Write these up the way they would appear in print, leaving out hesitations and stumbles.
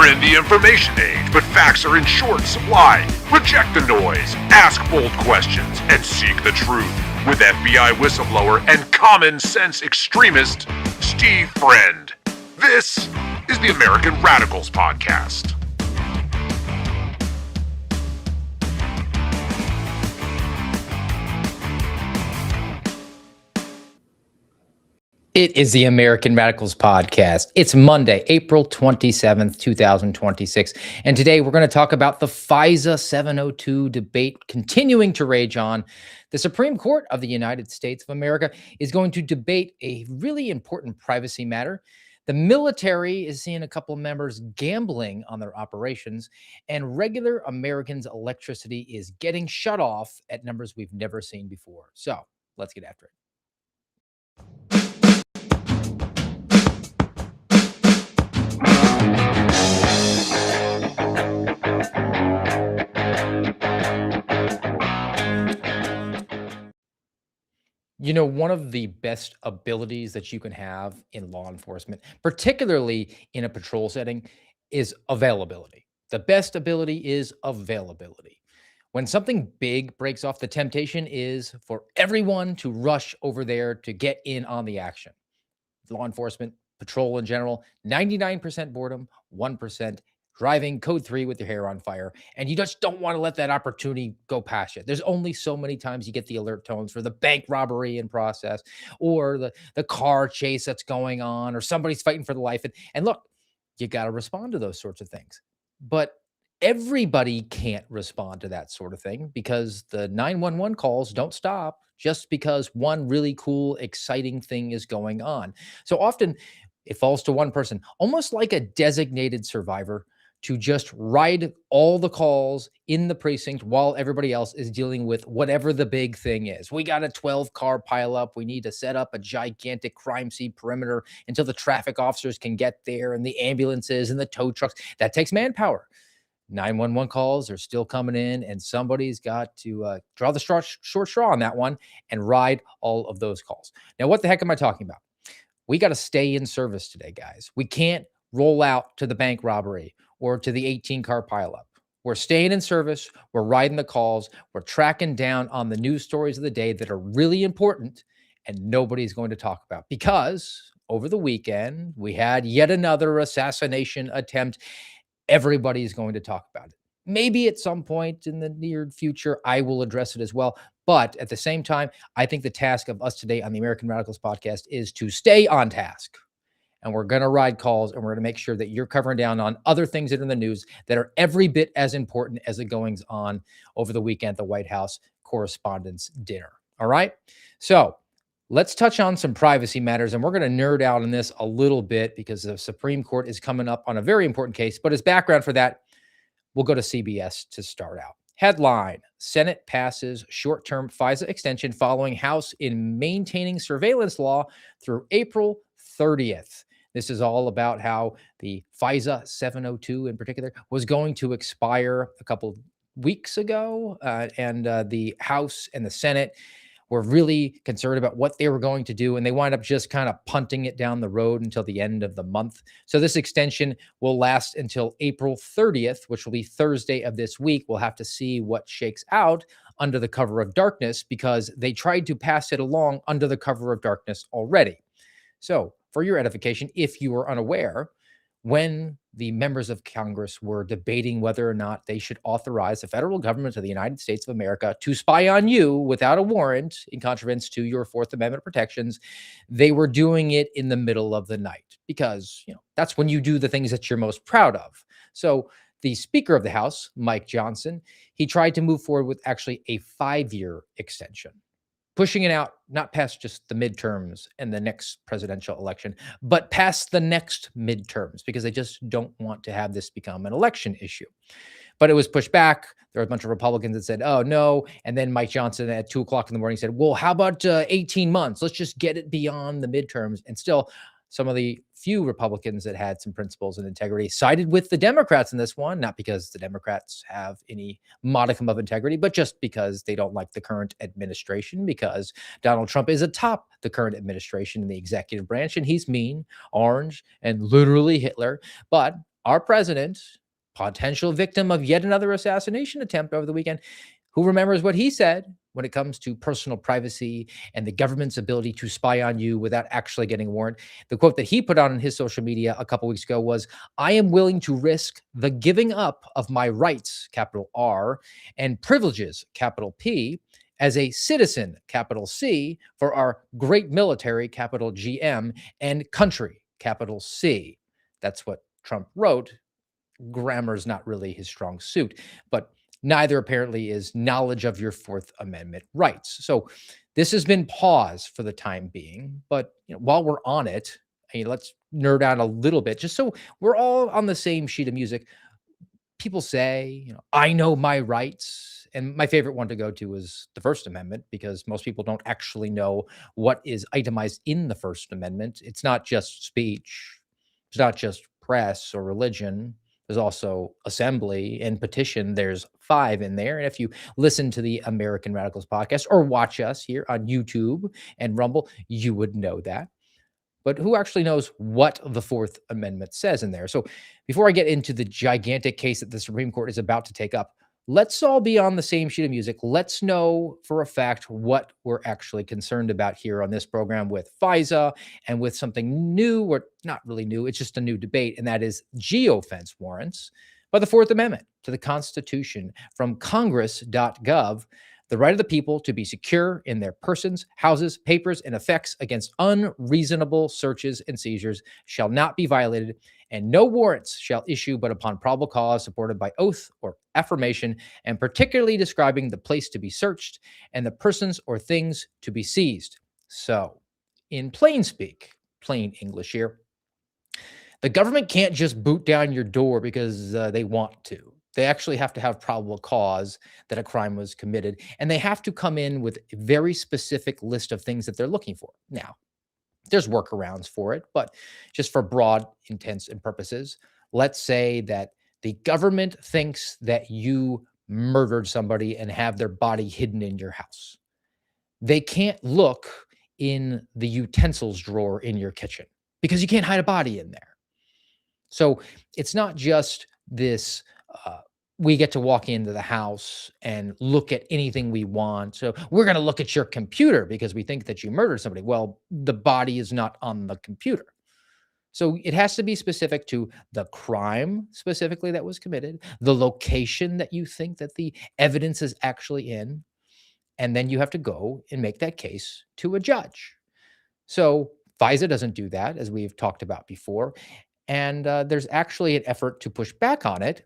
We're in the information age, but facts are in short supply. Reject the noise, ask bold questions, and seek the truth with FBI whistleblower and common sense extremist Steve Friend. This is the American Radicals Podcast. It is the American Radicals Podcast. It's Monday, April 27th, 2026. And today we're going to talk about the FISA 702 debate continuing to rage on. The Supreme Court of the United States of America is going to debate a really important privacy matter. The military is seeing a couple of members gambling on their operations, and regular Americans' electricity is getting shut off at numbers we've never seen before. So let's get after it. You know, one of the best abilities that you can have in law enforcement, particularly in a patrol setting, is availability. The best ability is availability. When something big breaks off, the temptation is for everyone to rush over there to get in on the action. Law enforcement, patrol in general, 99% boredom, 1% driving code 3 with your hair on fire, and you just don't want to let that opportunity go past you. There's only so many times you get the alert tones for the bank robbery in process, or the car chase that's going on, or somebody's fighting for the life. And look, you got to respond to those sorts of things. But everybody can't respond to that sort of thing because the 911 calls don't stop just because one really cool, exciting thing is going on. So often it falls to one person, almost like a designated survivor, to just ride all the calls in the precinct while everybody else is dealing with whatever the big thing is. We got a 12-car pileup. We need to set up a gigantic crime scene perimeter until the traffic officers can get there, and the ambulances and the tow trucks. That takes manpower. 911 calls are still coming in, and somebody's got to draw the short straw on that one and ride all of those calls. Now, what the heck am I talking about? We got to stay in service today, guys. We can't roll out to the bank robbery or to the 18-car pileup. We're staying in service. We're riding the calls. We're tracking down on the news stories of the day that are really important and nobody's going to talk about, because over the weekend, we had yet another assassination attempt. Everybody's going to talk about it. Maybe at some point in the near future, I will address it as well. But at the same time, I think the task of us today on the American Radicals Podcast is to stay on task. And we're going to ride calls, and we're going to make sure that you're covering down on other things that are in the news that are every bit as important as the goings on over the weekend at the White House Correspondents' Dinner. All right? So let's touch on some privacy matters, and we're going to nerd out on this a little bit because the Supreme Court is coming up on a very important case. But as background for that, we'll go to CBS to start out. Headline: Senate passes short-term FISA extension following House in maintaining surveillance law through April 30th. This is all about how the FISA 702 in particular was going to expire a couple weeks ago, and the House and the Senate were really concerned about what they were going to do, and they wind up just kind of punting it down the road until the end of the month. So this extension will last until April 30th, which will be Thursday of this week. We'll have to see what shakes out under the cover of darkness, because they tried to pass it along under the cover of darkness already. So for your edification, if you were unaware, when the members of Congress were debating whether or not they should authorize the federal government of the United States of America to spy on you without a warrant in contravention to your Fourth Amendment protections, they were doing it in the middle of the night because, that's when you do the things that you're most proud of. So the Speaker of the House, Mike Johnson, he tried to move forward with actually a 5-year extension, pushing it out, not past just the midterms and the next presidential election, but past the next midterms, because they just don't want to have this become an election issue. But it was pushed back. There were a bunch of Republicans that said, oh, no. And then Mike Johnson at 2 o'clock in the morning said, well, how about 18 months? Let's just get it beyond the midterms. And still, some of the few Republicans that had some principles and integrity sided with the Democrats in this one, not because the Democrats have any modicum of integrity, but just because they don't like the current administration, because Donald Trump is atop the current administration in the executive branch, and he's mean, orange, and literally Hitler. But our president, potential victim of yet another assassination attempt over the weekend, who remembers what he said when it comes to personal privacy and the government's ability to spy on you without actually getting a warrant. The quote that he put on his social media a couple weeks ago was, "I am willing to risk the giving up of my rights, capital R, and privileges, capital P, as a citizen, capital C, for our great military, capital GM, and country, capital C." That's what Trump wrote. Grammar's not really his strong suit, but neither apparently is knowledge of your Fourth Amendment rights. So this has been paused for the time being. But while we're on it, let's nerd out a little bit, just so we're all on the same sheet of music. People say, I know my rights. And my favorite one to go to is the First Amendment, because most people don't actually know what is itemized in the First Amendment. It's not just speech, it's not just press or religion. There's also assembly and petition. There's 5 in there. And if you listen to the American Radicals podcast or watch us here on YouTube and Rumble, you would know that. But who actually knows what the Fourth Amendment says in there? So before I get into the gigantic case that the Supreme Court is about to take up, let's all be on the same sheet of music. Let's know for a fact what we're actually concerned about here on this program with FISA and with something new, or not really new, it's just a new debate, and that is geofence warrants by the Fourth Amendment to the Constitution from congress.gov. The right of the people to be secure in their persons, houses, papers, and effects against unreasonable searches and seizures shall not be violated, and no warrants shall issue but upon probable cause supported by oath or affirmation, and particularly describing the place to be searched and the persons or things to be seized. So, in plain speak, plain English here, the government can't just boot down your door because they want to. They actually have to have probable cause that a crime was committed, and they have to come in with a very specific list of things that they're looking for. Now, there's workarounds for it, but just for broad intents and purposes, let's say that the government thinks that you murdered somebody and have their body hidden in your house. They can't look in the utensils drawer in your kitchen because you can't hide a body in there. So it's not just this we get to walk into the house and look at anything we want. So we're going to look at your computer because we think that you murdered somebody. Well, the body is not on the computer. So it has to be specific to the crime specifically that was committed, the location that you think that the evidence is actually in, and then you have to go and make that case to a judge. So FISA doesn't do that, as we've talked about before. And there's actually an effort to push back on it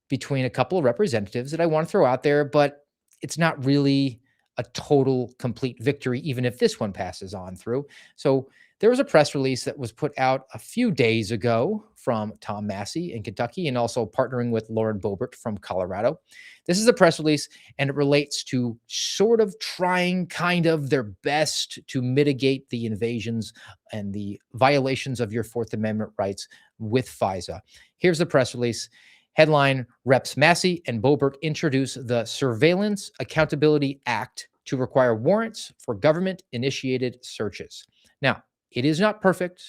between a couple of representatives that I want to throw out there, but it's not really a total complete victory, even if this one passes on through. So there was a press release that was put out a few days ago from Tom Massey in Kentucky and also partnering with Lauren Boebert from Colorado. This is a press release, and it relates to sort of trying kind of their best to mitigate the invasions and the violations of your Fourth Amendment rights with FISA. Here's the press release. Headline, Reps Massey and Boebert introduce the Surveillance Accountability Act to require warrants for government-initiated searches. Now, it is not perfect.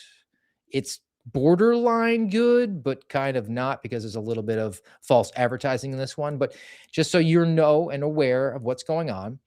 It's borderline good, but kind of not, because there's a little bit of false advertising in this one. But just so you know and aware of what's going on,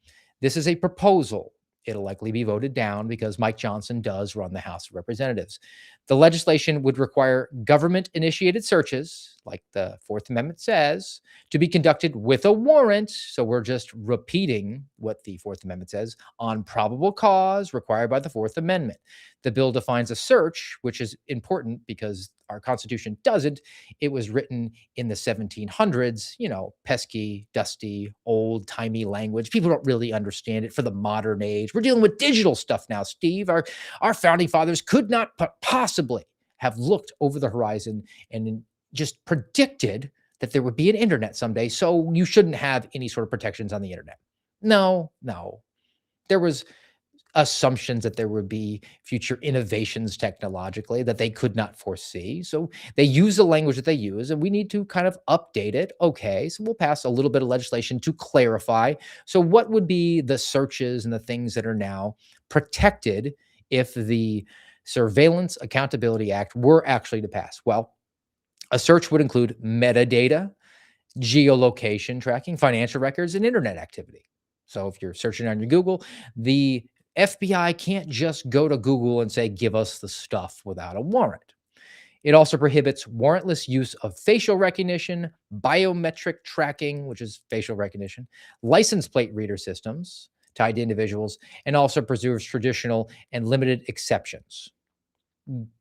this is a proposal. It'll likely be voted down because Mike Johnson does run the House of Representatives. The legislation would require government-initiated searches, like the Fourth Amendment says, to be conducted with a warrant. So we're just repeating what the Fourth Amendment says, on probable cause required by the Fourth Amendment. The bill defines a search, which is important because our Constitution doesn't. It was written in the 1700s, pesky, dusty, old-timey language. People don't really understand it for the modern age. We're dealing with digital stuff now, Steve. Our founding fathers could not possibly have looked over the horizon and just predicted that there would be an internet someday, so you shouldn't have any sort of protections on the internet. No. There was assumptions that there would be future innovations technologically that they could not foresee. So they use the language that they use, and we need to kind of update it. Okay, so we'll pass a little bit of legislation to clarify. So what would be the searches and the things that are now protected if the Surveillance Accountability Act were actually to pass? Well, A search would include metadata, geolocation tracking, financial records, and internet activity. So if you're searching on your Google, the FBI can't just go to Google and say, give us the stuff without a warrant. It also prohibits warrantless use of facial recognition, biometric tracking, which is facial recognition, license plate reader systems tied to individuals, and also preserves traditional and limited exceptions.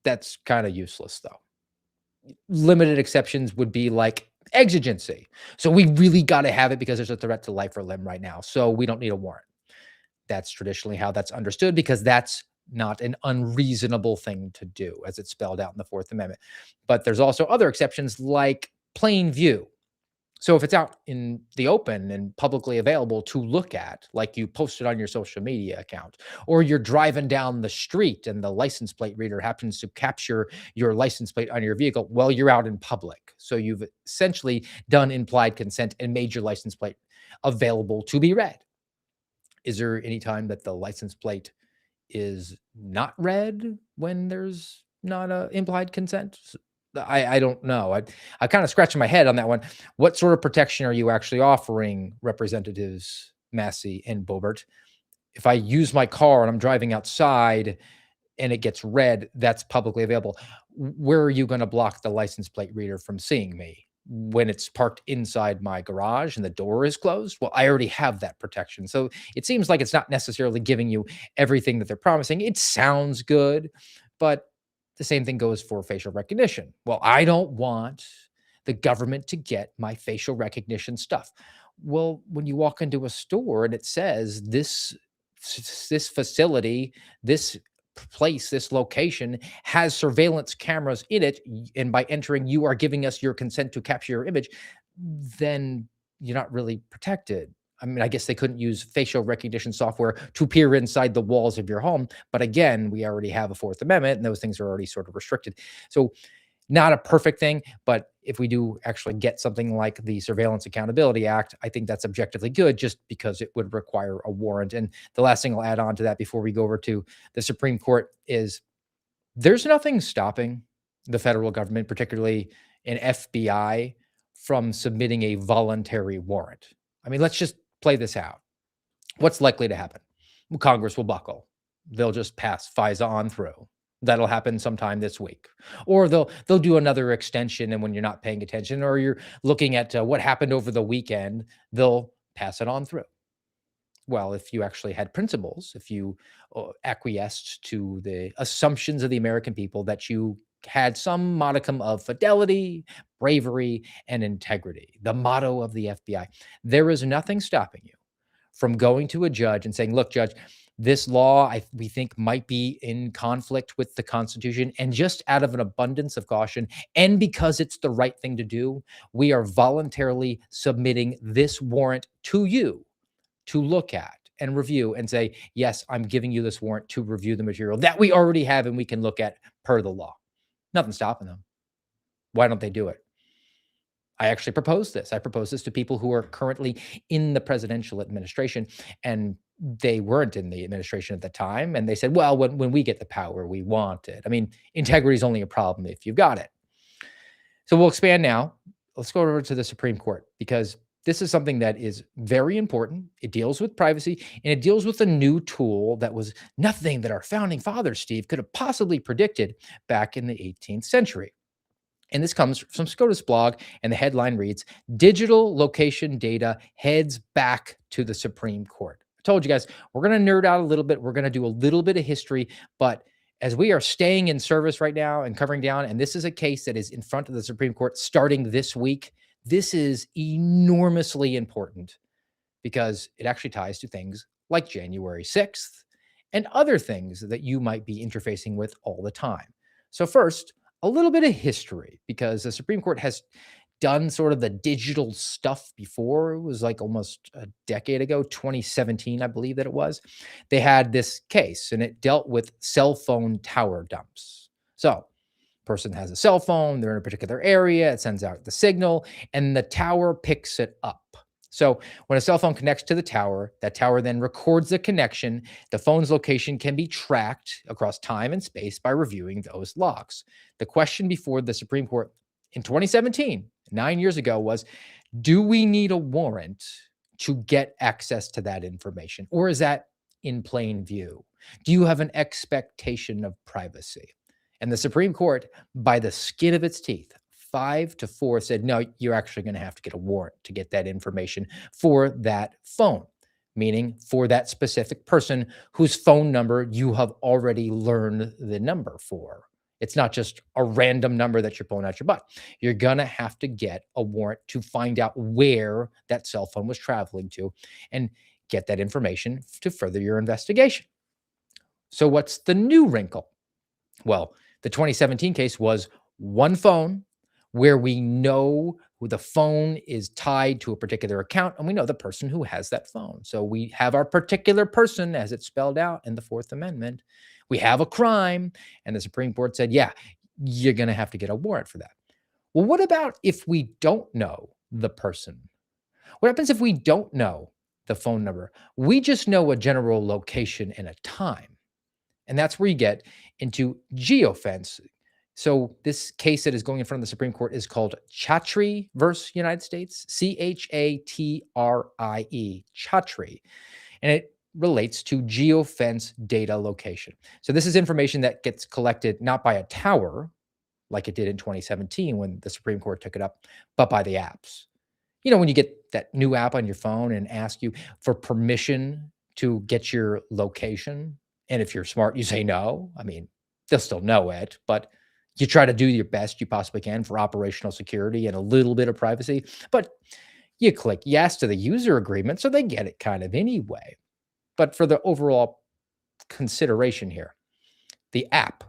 That's kind of useless, though. Limited exceptions would be like exigency. So we really got to have it because there's a threat to life or limb right now. So we don't need a warrant. That's traditionally how that's understood because that's not an unreasonable thing to do as it's spelled out in the Fourth Amendment. But there's also other exceptions like plain view. So if it's out in the open and publicly available to look at, like you posted on your social media account, or you're driving down the street and the license plate reader happens to capture your license plate on your vehicle, well, you're out in public. So you've essentially done implied consent and made your license plate available to be read. Is there any time that the license plate is not read when there's not a implied consent? I don't know. I kind of scratching my head on that one. What sort of protection are you actually offering, Representatives Massey and Boebert? If I use my car and I'm driving outside and it gets read, that's publicly available. Where are you going to block the license plate reader from seeing me? When it's parked inside my garage and the door is closed? Well, I already have that protection. So it seems like it's not necessarily giving you everything that they're promising. It sounds good, but the same thing goes for facial recognition. Well, I don't want the government to get my facial recognition stuff. Well, when you walk into a store and it says this facility, this place, this location has surveillance cameras in it, and by entering, you are giving us your consent to capture your image, then you're not really protected. I mean, I guess they couldn't use facial recognition software to peer inside the walls of your home. But again, we already have a Fourth Amendment and those things are already sort of restricted. So not a perfect thing, but if we do actually get something like the Surveillance Accountability Act, I think that's objectively good just because it would require a warrant. And the last thing I'll add on to that before we go over to the Supreme Court is there's nothing stopping the federal government, particularly an FBI, from submitting a voluntary warrant. I mean, let's just play this out. What's likely to happen? Well, Congress will buckle. They'll just pass FISA on through. That'll happen sometime this week. Or they'll do another extension, and when you're not paying attention or you're looking at what happened over the weekend, they'll pass it on through. Well, if you actually had principles, if you acquiesced to the assumptions of the American people that you had some modicum of fidelity, bravery, and integrity, the motto of the FBI, there is nothing stopping you from going to a judge and saying, look, judge, this law we think might be in conflict with the Constitution. And just out of an abundance of caution, and because it's the right thing to do, we are voluntarily submitting this warrant to you to look at and review and say, yes, I'm giving you this warrant to review the material that we already have and we can look at per the law. Nothing stopping them. Why don't they do it? I actually proposed this. I proposed this to people who are currently in the presidential administration, and they weren't in the administration at the time. And they said, well, when we get the power, we want it. I mean, integrity is only a problem if you've got it. So we'll expand now. Let's go over to the Supreme Court because this is something that is very important. It deals with privacy, and it deals with a new tool that was nothing that our founding fathers, Steve, could have possibly predicted back in the 18th century. And this comes from SCOTUS blog, and the headline reads, Digital Location Data Heads Back to the Supreme Court. I told you guys, we're going to nerd out a little bit. We're going to do a little bit of history, but as we are staying in service right now and covering down, and this is a case that is in front of the Supreme Court starting this week, this is enormously important because it actually ties to things like January 6th and other things that you might be interfacing with all the time. So first, a little bit of history, because the Supreme Court has done sort of the digital stuff before. It was like almost a decade ago, 2017, I believe that it was. They had this case, and it dealt with cell phone tower dumps. So person has a cell phone, they're in a particular area, it sends out the signal, and the tower picks it up. So when a cell phone connects to the tower, that tower then records the connection. The phone's location can be tracked across time and space by reviewing those logs. The question before the Supreme Court in 2017, 9 years ago, was, do we need a warrant to get access to that information? Or is that in plain view? Do you have an expectation of privacy? And the Supreme Court, by the skin of its teeth, 5-4, said, no, you're actually going to have to get a warrant to get that information for that phone, meaning for that specific person whose phone number you have already learned the number for. It's not just a random number that you're pulling out your butt. You're going to have to get a warrant to find out where that cell phone was traveling to and get that information to further your investigation. So, what's the new wrinkle? Well, the 2017 case was one phone where we know who the phone is tied to a particular account and we know the person who has that phone. So we have our particular person as it's spelled out in the Fourth Amendment. We have a crime, and the Supreme Court said, yeah, you're going to have to get a warrant for that. Well, what about if we don't know the person? What happens if we don't know the phone number? We just know a general location and a time. And that's where you get into geofence. So this case that is going in front of the Supreme Court is called Chatrie versus United States, Chatrie, Chatrie. And it relates to geofence data location. So this is information that gets collected not by a tower, like it did in 2017 when the Supreme Court took it up, but by the apps. You know, when you get that new app on your phone and ask you for permission to get your location, and if you're smart, you say no. I mean, they'll still know it, but you try to do your best you possibly can for operational security and a little bit of privacy. But you click yes to the user agreement, so they get it kind of anyway. But for the overall consideration here, the app,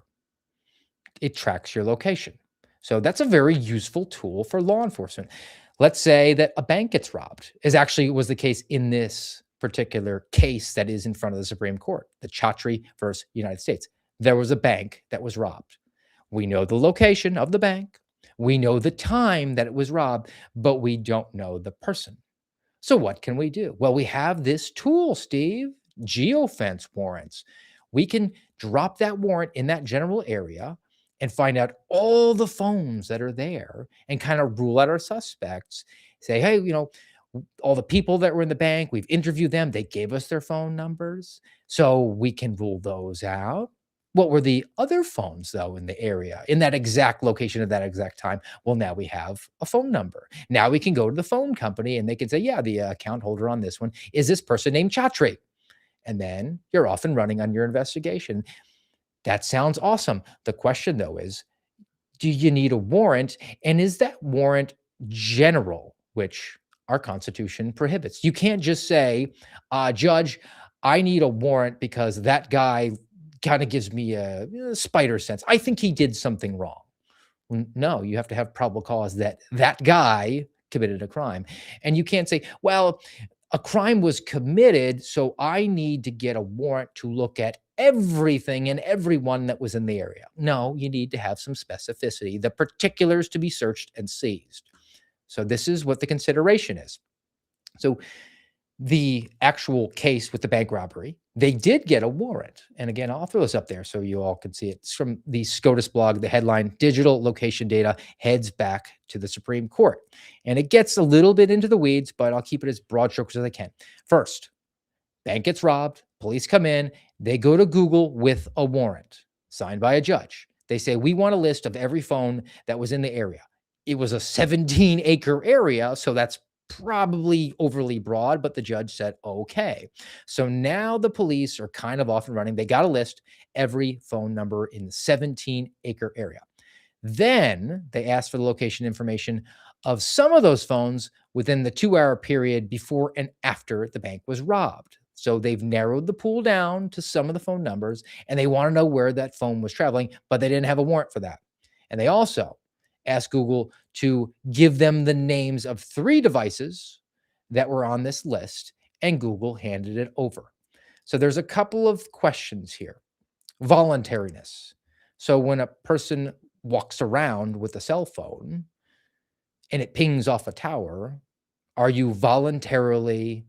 it tracks your location. So that's a very useful tool for law enforcement. Let's say that a bank gets robbed, as actually was the case in this particular case that is in front of the Supreme Court, the Chatrie versus United States. There was a bank that was robbed. We know the location of the bank. We know the time that it was robbed, but we don't know the person. So what can we do? Well, we have this tool, Steve, geofence warrants. We can drop that warrant in that general area and find out all the phones that are there and kind of rule out our suspects. Say, hey, you know, all the people that were in the bank, we've interviewed them. They gave us their phone numbers. So we can rule those out. What were the other phones, though, in the area, in that exact location at that exact time? Well, now we have a phone number. Now we can go to the phone company and they can say, yeah, the account holder on this one is this person named Chatrie. And then you're off and running on your investigation. That sounds awesome. The question, though, is, do you need a warrant? And is that warrant general, which our Constitution prohibits? You can't just say, Judge, I need a warrant because that guy kind of gives me a spider sense. I think he did something wrong. No, you have to have probable cause that that guy committed a crime. And you can't say, well, a crime was committed, so I need to get a warrant to look at everything and everyone that was in the area. No, you need to have some specificity, the particulars to be searched and seized. So this is what the consideration is. So the actual case with the bank robbery, they did get a warrant. And again, I'll throw this up there so you all can see it. It's from the SCOTUS blog, the headline, Digital Location Data Heads Back to the Supreme Court. And it gets a little bit into the weeds, but I'll keep it as broad strokes as I can. First, bank gets robbed, police come in, they go to Google with a warrant signed by a judge. They say, we want a list of every phone that was in the area. It was a 17-acre area, so that's probably overly broad, but the judge said, okay. So now the police are kind of off and running. They got to list every phone number in the 17-acre area. Then they asked for the location information of some of those phones within the 2-hour period before and after the bank was robbed. So they've narrowed the pool down to some of the phone numbers, and they want to know where that phone was traveling, but they didn't have a warrant for that. And they also asked Google to give them the names of 3 devices that were on this list, and Google handed it over. So there's a couple of questions here. Voluntariness. So when a person walks around with a cell phone and it pings off a tower, are you voluntarily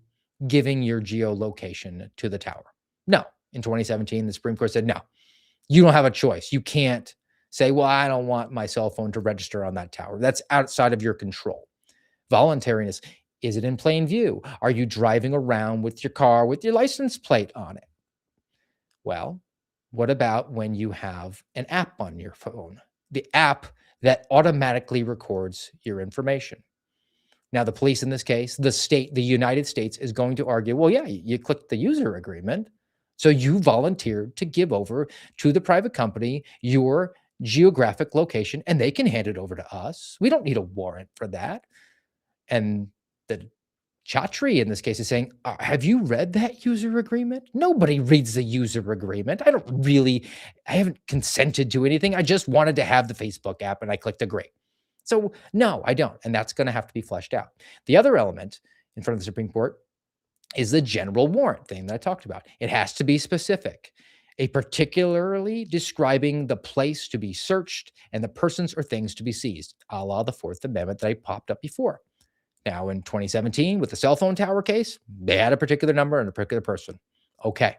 giving your geolocation to the tower? No. In 2017, the Supreme Court said, no, you don't have a choice. You can't Say, well, I don't want my cell phone to register on that tower. That's outside of your control. Voluntariness. Is it in plain view? Are you driving around with your car with your license plate on it? Well, what about when you have an app on your phone? The app that automatically records your information. Now, the police in this case, the state, the United States is going to argue, well, yeah, you clicked the user agreement. So you volunteered to give over to the private company your geographic location and they can hand it over to us. We don't need a warrant for that. And the Chatri in this case is saying, have you read that user agreement? Nobody reads the user agreement. I haven't consented to anything. I just wanted to have the Facebook app and I clicked agree. So no, I don't. And that's going to have to be fleshed out. The other element in front of the Supreme Court is the general warrant thing that I talked about. It has to be specific, a particularly describing the place to be searched and the persons or things to be seized, a la the Fourth Amendment that I popped up before. Now, in 2017, with the cell phone tower case, they had a particular number and a particular person. Okay.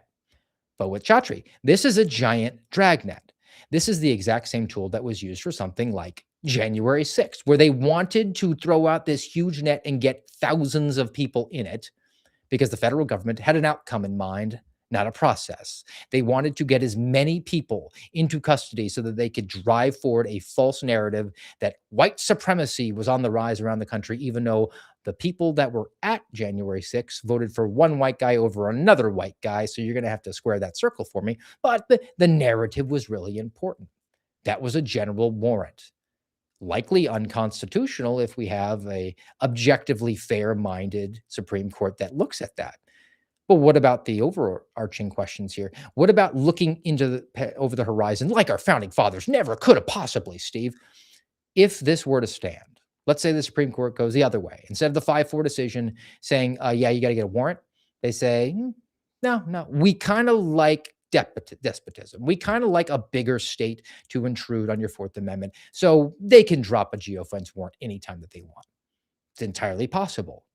But with Chatri, this is a giant dragnet. This is the exact same tool that was used for something like January 6th, where they wanted to throw out this huge net and get thousands of people in it because the federal government had an outcome in mind, not a process. They wanted to get as many people into custody so that they could drive forward a false narrative that white supremacy was on the rise around the country, even though the people that were at January 6th voted for one white guy over another white guy. So you're going to have to square that circle for me. But the narrative was really important. That was a general warrant. Likely unconstitutional if we have a objectively fair-minded Supreme Court that looks at that. But what about the overarching questions here? What about looking over the horizon like our founding fathers never could have possibly, Steve? If this were to stand, let's say the Supreme Court goes the other way. Instead of the 5-4 decision saying, yeah, you got to get a warrant, they say, no, we kind of like despotism. We kind of like a bigger state to intrude on your Fourth Amendment. So they can drop a geofence warrant anytime that they want. It's entirely possible.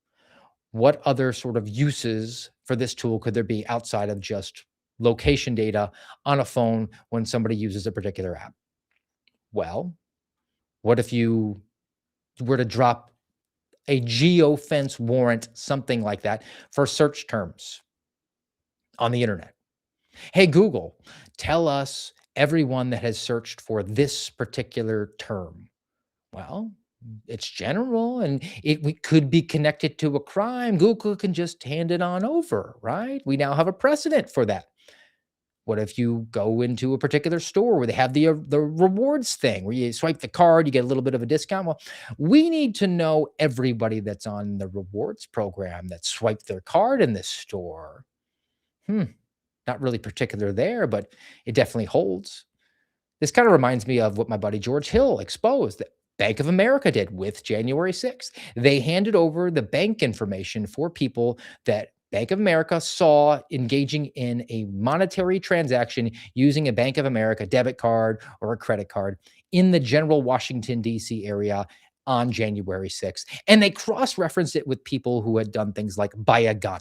What other sort of uses for this tool could there be outside of just location data on a phone when somebody uses a particular app? Well, what if you were to drop a geofence warrant, something like that, for search terms on the internet? Hey, Google, tell us everyone that has searched for this particular term. Well, it's general and we could be connected to a crime. Google can just hand it on over, right? We now have a precedent for that. What if you go into a particular store where they have the rewards thing where you swipe the card, you get a little bit of a discount? Well, we need to know everybody that's on the rewards program that swiped their card in this store. Not really particular there, but it definitely holds. This kind of reminds me of what my buddy George Hill exposed that Bank of America did with January 6th. They handed over the bank information for people that Bank of America saw engaging in a monetary transaction using a Bank of America debit card or a credit card in the general Washington, D.C. area on January 6th. And they cross-referenced it with people who had done things like buy a gun.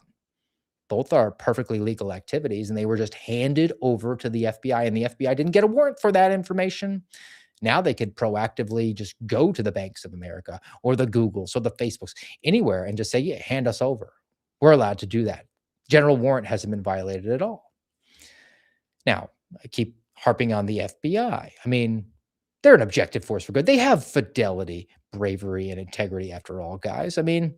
Both are perfectly legal activities, and they were just handed over to the FBI, and the FBI didn't get a warrant for that information. Now they could proactively just go to the Banks of America or the Googles or the Facebooks, anywhere, and just say, yeah, hand us over. We're allowed to do that. General warrant hasn't been violated at all. Now, I keep harping on the FBI. I mean, they're an objective force for good. They have fidelity, bravery, and integrity after all, guys. I mean,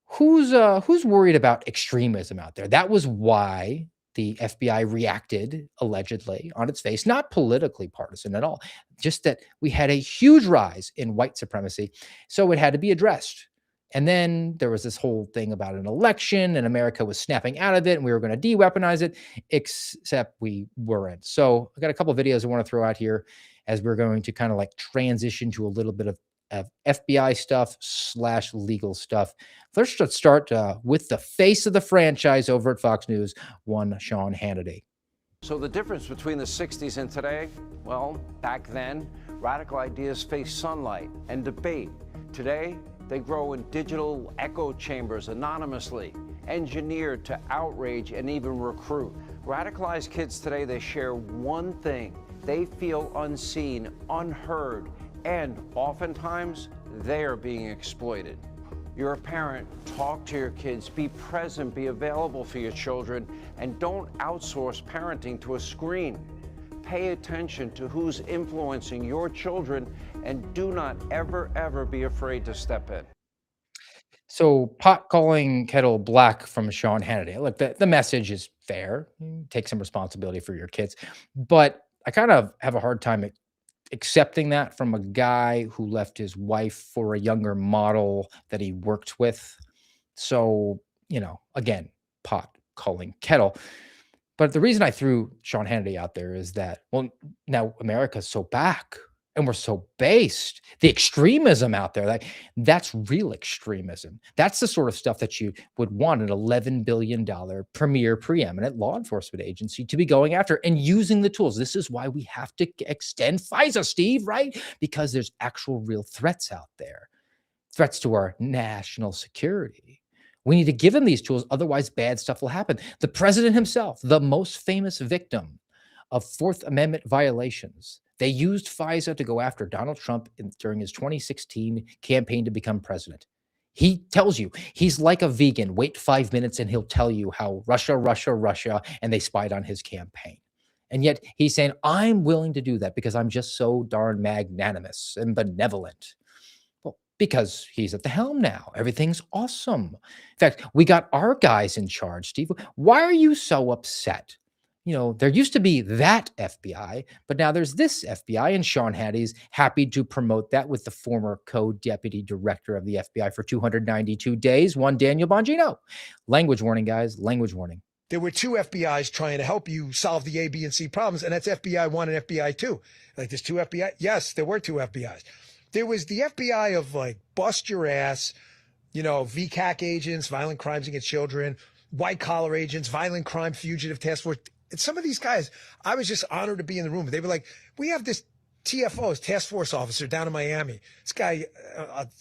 who's worried about extremism out there? That was why the FBI reacted, allegedly, on its face, not politically partisan at all, just that we had a huge rise in white supremacy, so it had to be addressed. And then there was this whole thing about an election, and America was snapping out of it, and we were going to de-weaponize it, except we weren't. So I got a couple of videos I want to throw out here as we're going to kind of like transition to a little bit of FBI stuff / legal stuff. Let's just start with the face of the franchise over at Fox News, one Sean Hannity. So the difference between the 60s and today? Well, back then, radical ideas faced sunlight and debate. Today, they grow in digital echo chambers anonymously, engineered to outrage and even recruit. Radicalized kids today, they share one thing. they feel unseen, unheard, and oftentimes they are being exploited. You're a parent, talk to your kids, be present, be available for your children, and don't outsource parenting to a screen. Pay attention to who's influencing your children, and do not ever be afraid to step in. So pot calling kettle black from Sean Hannity. Look, the message is fair. Take some responsibility for your kids. But I kind of have a hard time accepting that from a guy who left his wife for a younger model that he worked with. So, again, pot calling kettle. But the reason I threw Sean Hannity out there is that, well, now America's so back and we're so based. The extremism out there, that's real extremism. That's the sort of stuff that you would want an $11 billion premier preeminent law enforcement agency to be going after and using the tools. This is why we have to extend FISA, Steve, right? Because there's actual real threats out there, threats to our national security. We need to give him these tools, otherwise bad stuff will happen. The president himself, the most famous victim of Fourth Amendment violations, they used FISA to go after Donald Trump during his 2016 campaign to become president. He tells you he's like a vegan. Wait 5 minutes and he'll tell you how Russia, and they spied on his campaign. And yet he's saying, I'm willing to do that because I'm just so darn magnanimous and benevolent. Because he's at the helm now. Everything's awesome. In fact, we got our guys in charge, Steve. Why are you so upset? There used to be that FBI, but now there's this FBI, and Sean Hannity's happy to promote that with the former co-deputy director of the FBI for 292 days, one Daniel Bongino. Language warning, guys. Language warning. There were two FBIs trying to help you solve the A, B, and C problems, and that's FBI 1 and FBI 2. Like, there's two FBI? Yes, there were two FBIs. There was the FBI of bust your ass, VCAC agents, violent crimes against children, white collar agents, violent crime fugitive task force. And some of these guys, I was just honored to be in the room. They were like, we have this TFO, task force officer down in Miami. This guy,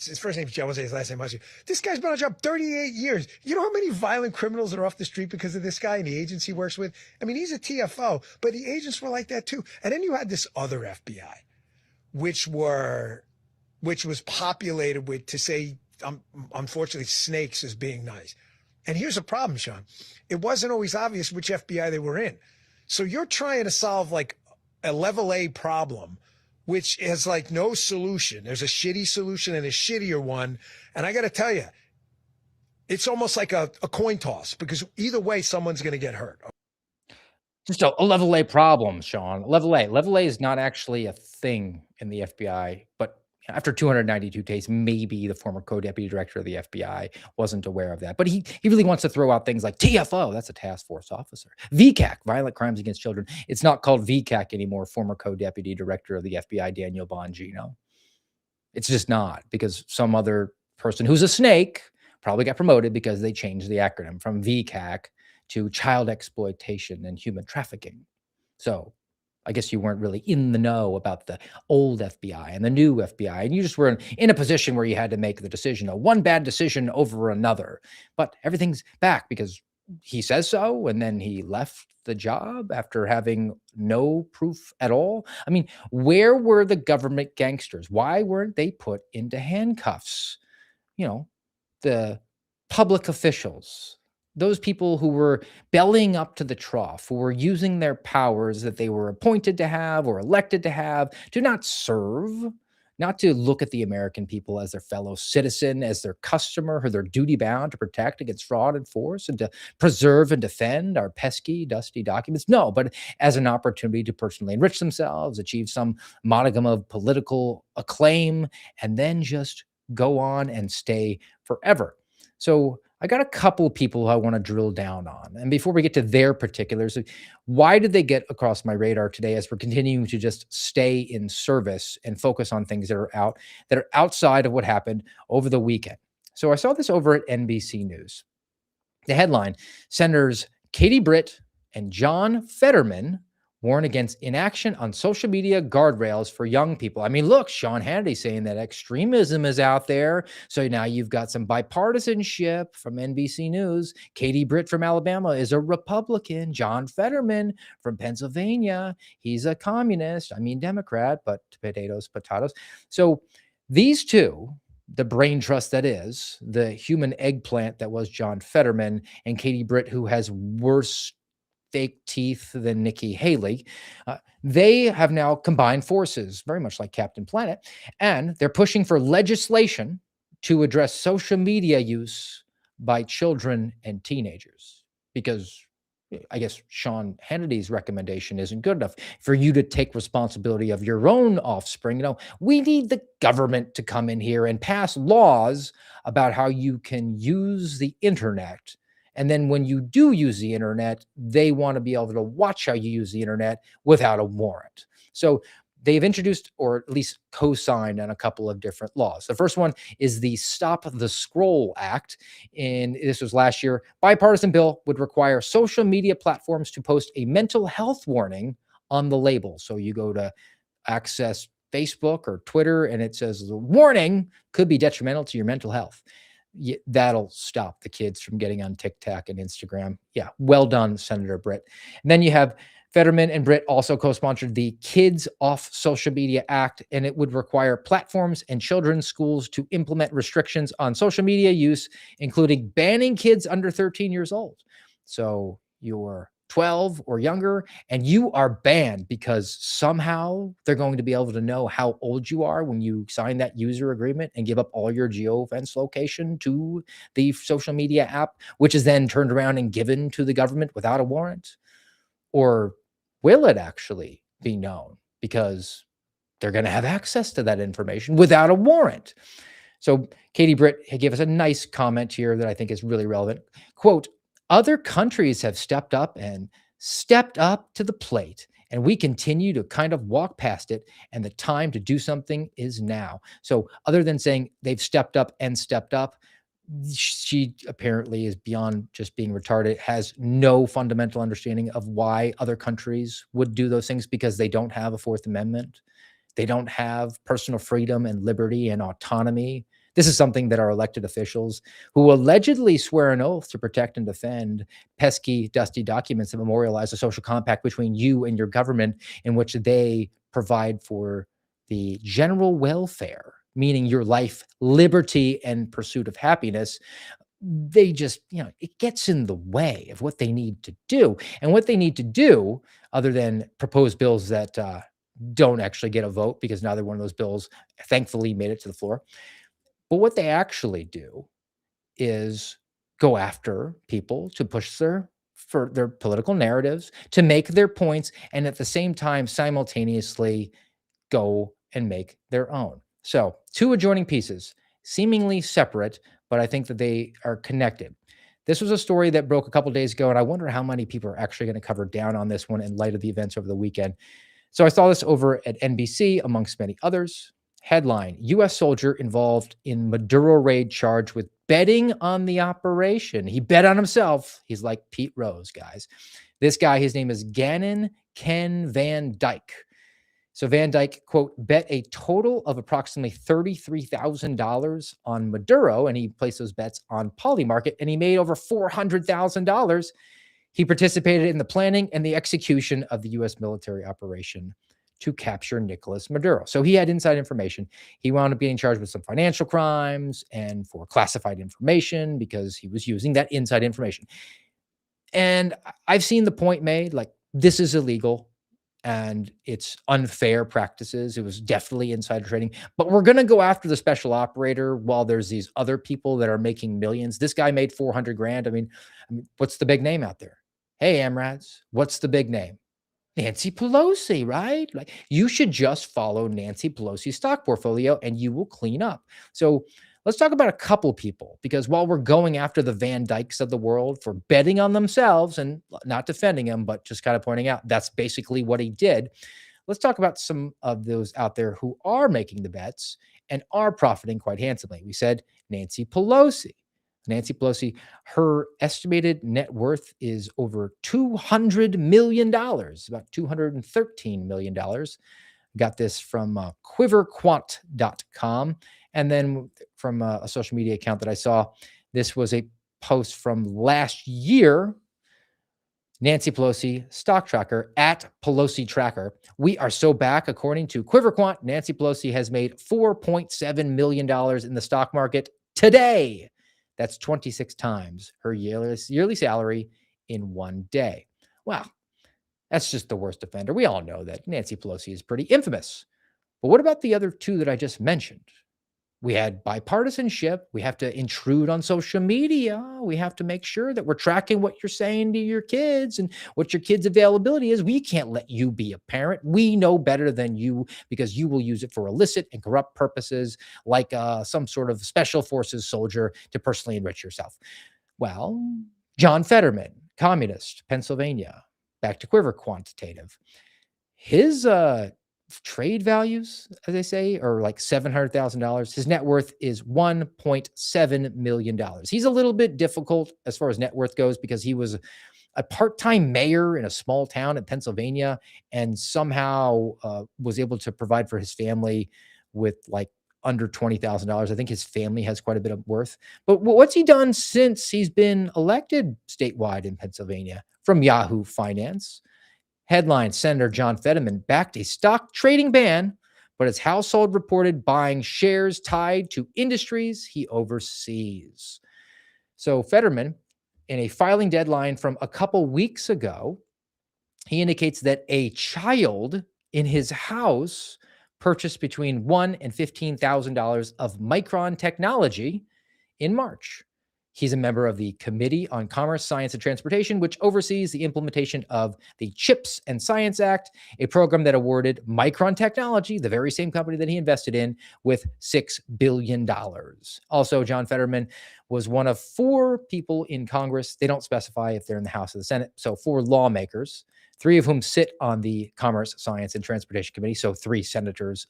his first name's Joe, I won't say his last name. This guy's been on the job 38 years. You know how many violent criminals are off the street because of this guy and the agents he works with? I mean, he's a TFO, but the agents were like that too. And then you had this other FBI, which was populated with, to say, unfortunately, snakes as being nice. And here's a problem, Sean. It wasn't always obvious which FBI they were in. So you're trying to solve a level A problem, which has no solution. There's a shitty solution and a shittier one. And I got to tell you, it's almost like a coin toss, because either way, someone's going to get hurt. Just a level A problem, Sean. Level A. Level A is not actually a thing in the FBI, but after 292 days, maybe the former co-deputy director of the FBI wasn't aware of that. But he really wants to throw out things like TFO, that's a task force officer. VCAC, violent crimes against children. It's not called VCAC anymore, former co-deputy director of the FBI, Daniel Bongino. It's just not, because some other person who's a snake probably got promoted because they changed the acronym from VCAC to child exploitation and human trafficking. So I guess you weren't really in the know about the old FBI and the new FBI, and you just were in a position where you had to make the decision, one bad decision over another. But everything's back because he says so, and then he left the job after having no proof at all. I mean, where were the government gangsters? Why weren't they put into handcuffs? The public officials, those people who were bellying up to the trough, who were using their powers that they were appointed to have or elected to have to not serve, not to look at the American people as their fellow citizen, as their customer, who they're duty bound to protect against fraud and force and to preserve and defend our pesky, dusty documents. No, but as an opportunity to personally enrich themselves, achieve some modicum of political acclaim, and then just go on and stay forever. So I got a couple people I want to drill down on. And before we get to their particulars, why did they get across my radar today as we're continuing to just stay in service and focus on things that are outside of what happened over the weekend? So I saw this over at NBC News. The headline, Senators Katie Britt and John Fetterman warn against inaction on social media guardrails for young people. I mean, look, Sean Hannity saying that extremism is out there. So now you've got some bipartisanship from NBC News. Katie Britt from Alabama is a Republican. John Fetterman from Pennsylvania, he's a communist. I mean, Democrat, but potatoes, potatoes. So these two, the brain trust that is, the human eggplant that was John Fetterman, and Katie Britt, who has worse fake teeth than Nikki Haley. They have now combined forces, very much like Captain Planet, and they're pushing for legislation to address social media use by children and teenagers. Because I guess Sean Hannity's recommendation isn't good enough for you to take responsibility of your own offspring. We need the government to come in here and pass laws about how you can use the internet. And then when you do use the internet, they want to be able to watch how you use the internet without a warrant. So they've introduced, or at least co-signed, on a couple of different laws. The first one is the Stop the Scroll Act. And this was last year. Bipartisan bill would require social media platforms to post a mental health warning on the label. So you go to access Facebook or Twitter and it says the warning could be detrimental to your mental health. That'll stop the kids from getting on TikTok and Instagram. Yeah, well done, Senator Britt. And then you have Fetterman and Britt also co-sponsored the Kids Off Social Media Act, and it would require platforms and children's schools to implement restrictions on social media use, including banning kids under 13 years old. So you're 12 or younger, and you are banned because somehow they're going to be able to know how old you are when you sign that user agreement and give up all your Geofence location to the social media app, which is then turned around and given to the government without a warrant. Or will it actually be known because they're going to have access to that information without a warrant? So Katie Britt gave us a nice comment here that I think is really relevant. Quote, other countries have stepped up to the plate, and we continue to kind of walk past it, and the time to do something is now. So other than saying they've stepped up, she apparently is beyond just being retarded, has no fundamental understanding of why other countries would do those things, because they don't have a Fourth Amendment. They don't have personal freedom and liberty and autonomy. This is something that our elected officials, who allegedly swear an oath to protect and defend pesky, dusty documents that memorialize a social compact between you and your government, in which they provide for the general welfare, meaning your life, liberty, and pursuit of happiness. They just, it gets in the way of what they need to do. And what they need to do, other than propose bills that don't actually get a vote, because neither one of those bills, thankfully, made it to the floor. But what they actually do is go after people to push for their political narratives, to make their points, and at the same time, simultaneously go and make their own. So, two adjoining pieces, seemingly separate, but I think that they are connected. This was a story that broke a couple days ago, and I wonder how many people are actually going to cover down on this one in light of the events over the weekend. So I saw this over at NBC, amongst many others. Headline, U.S. soldier involved in Maduro raid charged with betting on the operation. He bet on himself. He's like Pete Rose, guys. This guy, his name is Gannon Ken Van Dyke. So Van Dyke, quote, bet a total of approximately $33,000 on Maduro, and he placed those bets on Polymarket, and he made over $400,000. He participated in the planning and the execution of the U.S. military operation to capture Nicolas Maduro. So he had inside information. He wound up getting charged with some financial crimes and for classified information because he was using that inside information. And I've seen the point made, like, this is illegal and it's unfair practices. It was definitely insider trading, but we're going to go after the special operator while there's these other people that are making millions. This guy made 400 grand. I mean, what's the big name out there? Hey, Amrads, what's the big name? Nancy Pelosi, right? Like, you should just follow Nancy Pelosi's stock portfolio and you will clean up. So let's talk about a couple people, because while we're going after the Van Dykes of the world for betting on themselves and not defending him, but just kind of pointing out that's basically what he did, let's talk about some of those out there who are making the bets and are profiting quite handsomely. We said Nancy Pelosi. Nancy Pelosi, her estimated net worth is over $200 million, about $213 million. Got this from quiverquant.com. And then from a social media account that I saw, this was a post from last year. Nancy Pelosi stock tracker at Pelosi Tracker. We are so back. According to QuiverQuant, Nancy Pelosi has made $4.7 million in the stock market today. That's 26 times her yearly salary in one day. Wow, that's just the worst offender. We all know that Nancy Pelosi is pretty infamous. But what about the other two that I just mentioned? We had bipartisanship. We have to intrude on social media. We have to make sure that we're tracking what you're saying to your kids and what your kids' availability is. We can't let you be a parent. We know better than you because you will use it for illicit and corrupt purposes, like some sort of special forces soldier to personally enrich yourself. Well, John Fetterman, communist, Pennsylvania, back to Quiver Quantitative. His trade values, as they say, are like $700,000. His net worth is $1.7 million. He's a little bit difficult as far as net worth goes because he was a part-time mayor in a small town in Pennsylvania and somehow was able to provide for his family with like under $20,000. I think his family has quite a bit of worth. But what's he done since he's been elected statewide in Pennsylvania? From Yahoo Finance. Headline, Senator John Fetterman backed a stock trading ban, but his household reported buying shares tied to industries he oversees. So Fetterman, in a filing deadline from a couple weeks ago, he indicates that a child in his house purchased between $1,000 and $15,000 of Micron technology in March. He's a member of the Committee on Commerce, Science, and Transportation, which oversees the implementation of the CHIPS and Science Act, a program that awarded Micron Technology, the very same company that he invested in, with $6 billion. Also, John Fetterman was one of 4 people in Congress. They don't specify if they're in the House or the Senate. So 4 lawmakers, 3 of whom sit on the Commerce, Science, and Transportation Committee. So 3 senators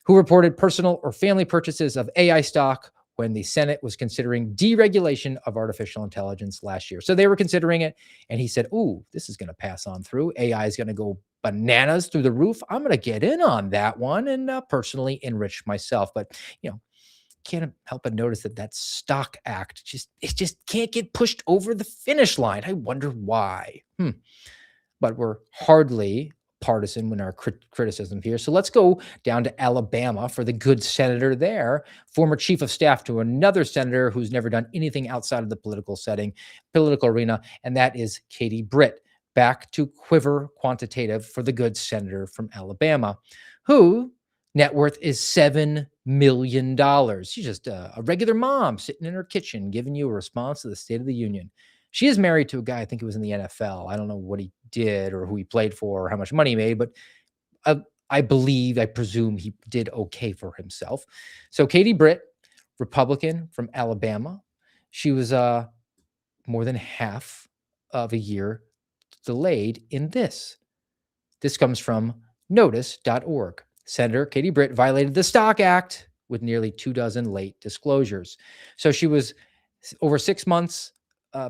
who reported personal or family purchases of AI stock when the Senate was considering deregulation of artificial intelligence last year. So they were considering it, and he said, ooh, this is going to pass on through. AI is going to go bananas through the roof. I'm going to get in on that one and personally enrich myself. But, can't help but notice that Stock Act just can't get pushed over the finish line. I wonder why. But we're hardly partisan in our criticism here. So let's go down to Alabama for the good senator there, former chief of staff to another senator who's never done anything outside of the political arena, and that is Katie Britt. Back to Quiver Quantitative for the good senator from Alabama, who net worth is $7 million. She's just a regular mom sitting in her kitchen giving you a response to the State of the Union. She is married to a guy, I think he was in the NFL. I don't know what he did or who he played for or how much money he made, but I presume he did okay for himself. So Katie Britt, Republican from Alabama, she was more than half of a year delayed in this. This comes from notice.org. Senator Katie Britt violated the Stock Act with nearly 24 late disclosures. So she was over 6 months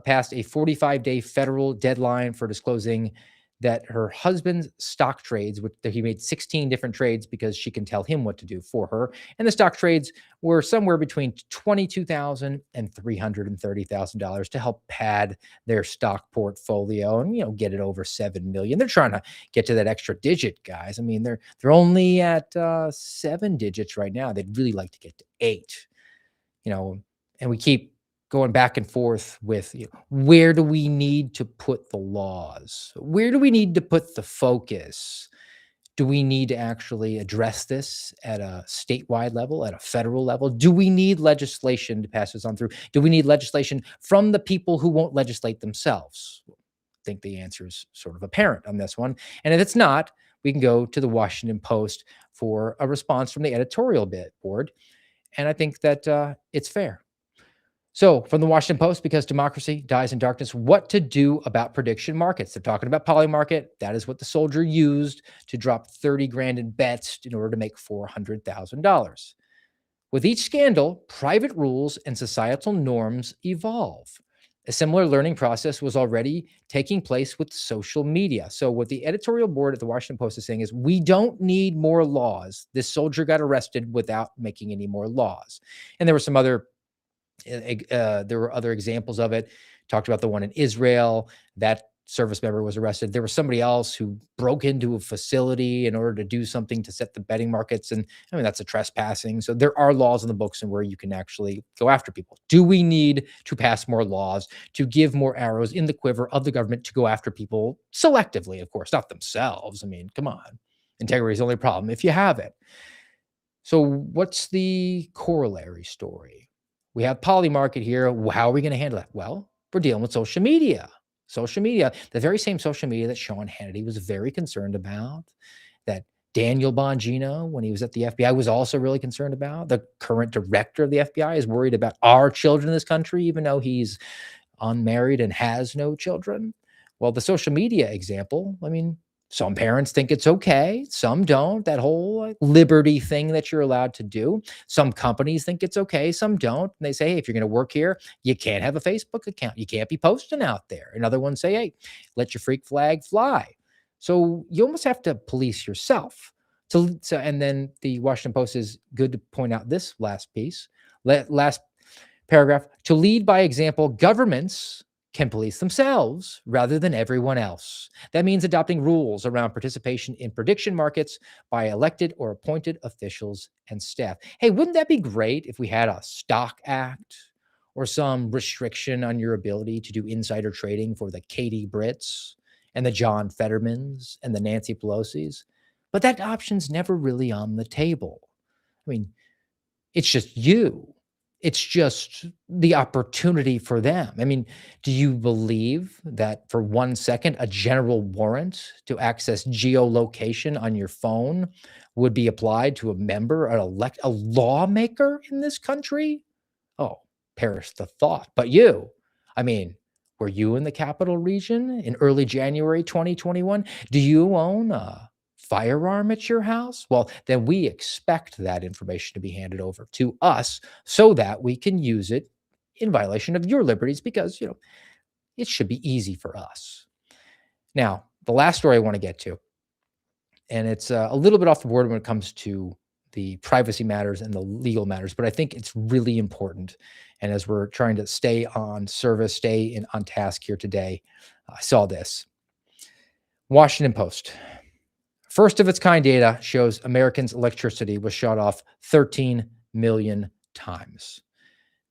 past a 45-day federal deadline for disclosing that her husband's stock trades, he made 16 different trades because she can tell him what to do for her. And the stock trades were somewhere between $22,000 and $330,000 to help pad their stock portfolio and, get it over 7 million. They're trying to get to that extra digit, guys. I mean, they're only at 7 digits right now. They'd really like to get to 8, and we keep going back and forth with where do we need to put the laws? Where do we need to put the focus? Do we need to actually address this at a statewide level, at a federal level? Do we need legislation to pass this on through? Do we need legislation from the people who won't legislate themselves? I think the answer is sort of apparent on this one. And if it's not, we can go to the Washington Post for a response from the editorial board. And I think that it's fair. So from the Washington Post, because democracy dies in darkness, what to do about prediction markets. They're talking about Polymarket. That is what the soldier used to drop 30 grand in bets in order to make $400,000. With each scandal, private rules and societal norms evolve. A similar learning process was already taking place with social media. So, what the editorial board at the Washington Post is saying is, we don't need more laws. This soldier got arrested without making any more laws. And there were some other there were other examples of it. Talked about the one in Israel. That service member was arrested. There was somebody else who broke into a facility in order to do something to set the betting markets. And I mean, that's a trespassing. So there are laws in the books and where you can actually go after people. Do we need to pass more laws to give more arrows in the quiver of the government to go after people selectively, of course, not themselves? I mean, come on. Integrity is the only problem if you have it. So what's the corollary story? We have Polymarket here. How are we going to handle that? Well, we're dealing with social media. Social media, the very same social media that Sean Hannity was very concerned about, that Daniel Bongino, when he was at the FBI, was also really concerned about. The current director of the FBI is worried about our children in this country, even though he's unmarried and has no children. Well, the social media example, I mean, some parents think it's okay, some don't. That whole liberty thing that you're allowed to do. Some companies think it's okay, some don't. And they say, hey, if you're going to work here, you can't have a Facebook account. You can't be posting out there. Another one say, hey, let your freak flag fly. So you almost have to police yourself. And then the Washington Post is good to point out this last piece, last paragraph. To lead by example, governments can police themselves rather than everyone else. That means adopting rules around participation in prediction markets by elected or appointed officials and staff. Hey, wouldn't that be great if we had a stock act or some restriction on your ability to do insider trading for the Katie Britts and the John Fettermans and the Nancy Pelosi's? But that option's never really on the table. I mean, it's just you. It's just the opportunity for them. I mean, do you believe that for 1 second, a general warrant to access geolocation on your phone would be applied to a member, a lawmaker in this country? Oh, perish the thought. But you, I mean, were you in the capital region in early January 2021? Do you own a firearm at your house? Well, then we expect that information to be handed over to us so that we can use it in violation of your liberties, because, it should be easy for us. Now, the last story I want to get to, and it's a little bit off the board when it comes to the privacy matters and the legal matters, but I think it's really important. And as we're trying to stay on service, on task here today, I saw this. Washington Post. First of its kind data shows Americans' electricity was shut off 13 million times.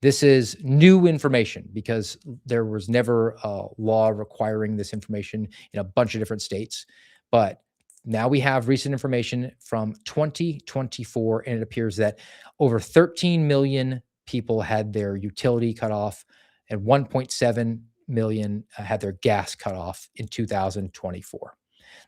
This is new information because there was never a law requiring this information in a bunch of different states. But now we have recent information from 2024, and it appears that over 13 million people had their utility cut off, and 1.7 million had their gas cut off in 2024.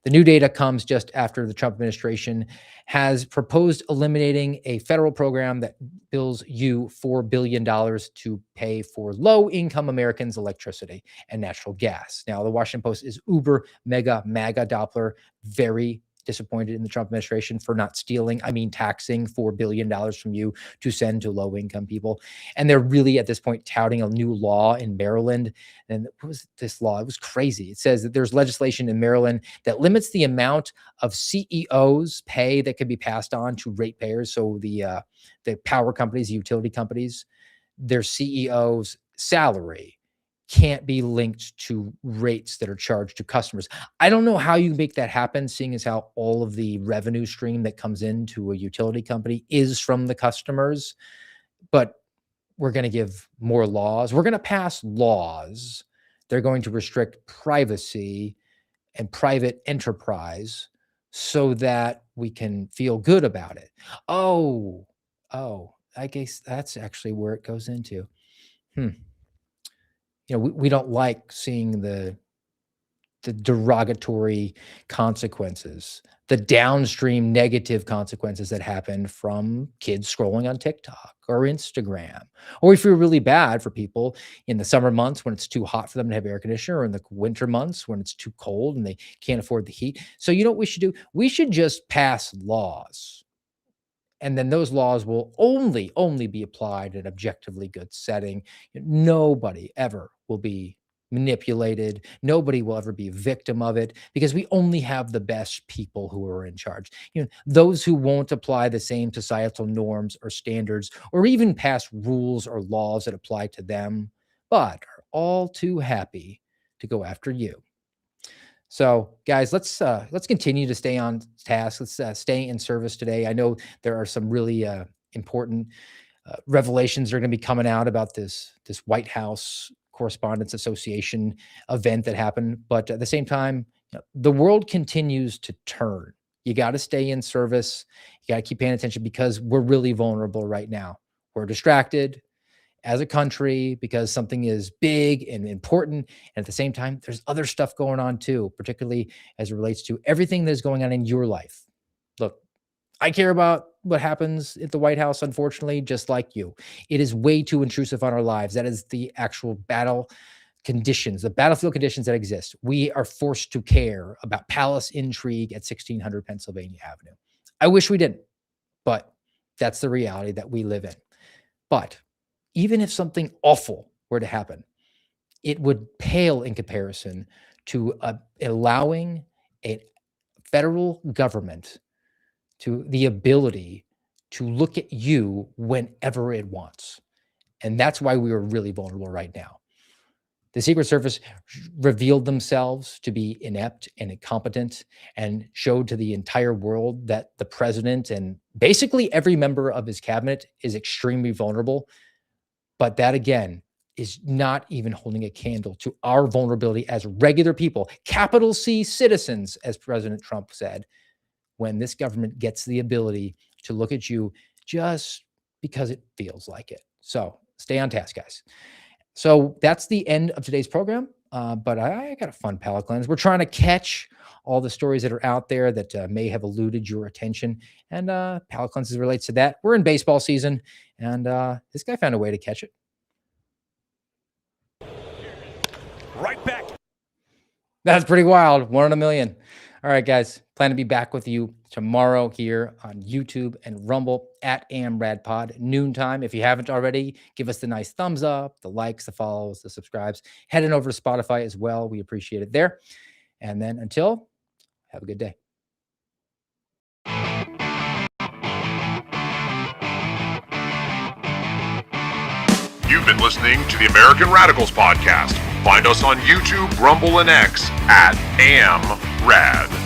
The new data comes just after the Trump administration has proposed eliminating a federal program that bills you $4 billion to pay for low-income Americans' electricity and natural gas. Now, the Washington Post is uber, mega, MAGA Doppler, very disappointed in the Trump administration for not taxing $4 billion from you to send to low-income people. And they're really, at this point, touting a new law in Maryland. And what was this law? It was crazy. It says that there's legislation in Maryland that limits the amount of CEOs' pay that can be passed on to ratepayers. So the power companies, the utility companies, their CEO's salary can't be linked to rates that are charged to customers. I don't know how you make that happen, seeing as how all of the revenue stream that comes into a utility company is from the customers. But we're going to give more laws. We're going to pass laws. They're going to restrict privacy and private enterprise so that we can feel good about it. Oh, I guess that's actually where it goes into. We don't like seeing the derogatory consequences, the downstream negative consequences that happen from kids scrolling on TikTok or Instagram. Or we feel really bad for people in the summer months when it's too hot for them to have air conditioner, or in the winter months when it's too cold and they can't afford the heat. So you know what we should do? We should just pass laws And then those laws will only be applied in an objectively good setting. Nobody ever will be manipulated. Nobody will ever be a victim of it because we only have the best people who are in charge. Those who won't apply the same societal norms or standards or even pass rules or laws that apply to them, but are all too happy to go after you. So, guys, let's continue to stay on task. Let's stay in service today. I know there are some really important revelations that are going to be coming out about this White House Correspondents Association event that happened, but at the same time, the world continues to turn. You got to stay in service. You got to keep paying attention because we're really vulnerable right now. We're distracted as a country because something is big and important. And at the same time, there's other stuff going on too, particularly as it relates to everything that is going on in your life. Look, I care about what happens at the White House, unfortunately, just like you. It is way too intrusive on our lives. That is the actual battle conditions, the battlefield conditions that exist. We are forced to care about palace intrigue at 1600 Pennsylvania Avenue. I wish we didn't, but that's the reality that we live in. But even if something awful were to happen, it would pale in comparison to allowing a federal government to the ability to look at you whenever it wants. And that's why we are really vulnerable right now. The Secret Service revealed themselves to be inept and incompetent and showed to the entire world that the president and basically every member of his cabinet is extremely vulnerable. But that, again, is not even holding a candle to our vulnerability as regular people, capital C citizens, as President Trump said, when this government gets the ability to look at you just because it feels like it. So stay on task, guys. So that's the end of today's program. But I got a fun palate cleanse. We're trying to catch all the stories that are out there that may have eluded your attention. And palate cleanses relates to that. We're in baseball season, and this guy found a way to catch it. Right back. That's pretty wild. 1 in a million. All right, guys. Plan to be back with you tomorrow here on YouTube and Rumble at AmRadPod, noontime. If you haven't already, give us the nice thumbs up, the likes, the follows, the subscribes. Head on over to Spotify as well. We appreciate it there. And then until, have a good day. You've been listening to the American Radicals Podcast. Find us on YouTube, Rumble, and X at AmRadPod.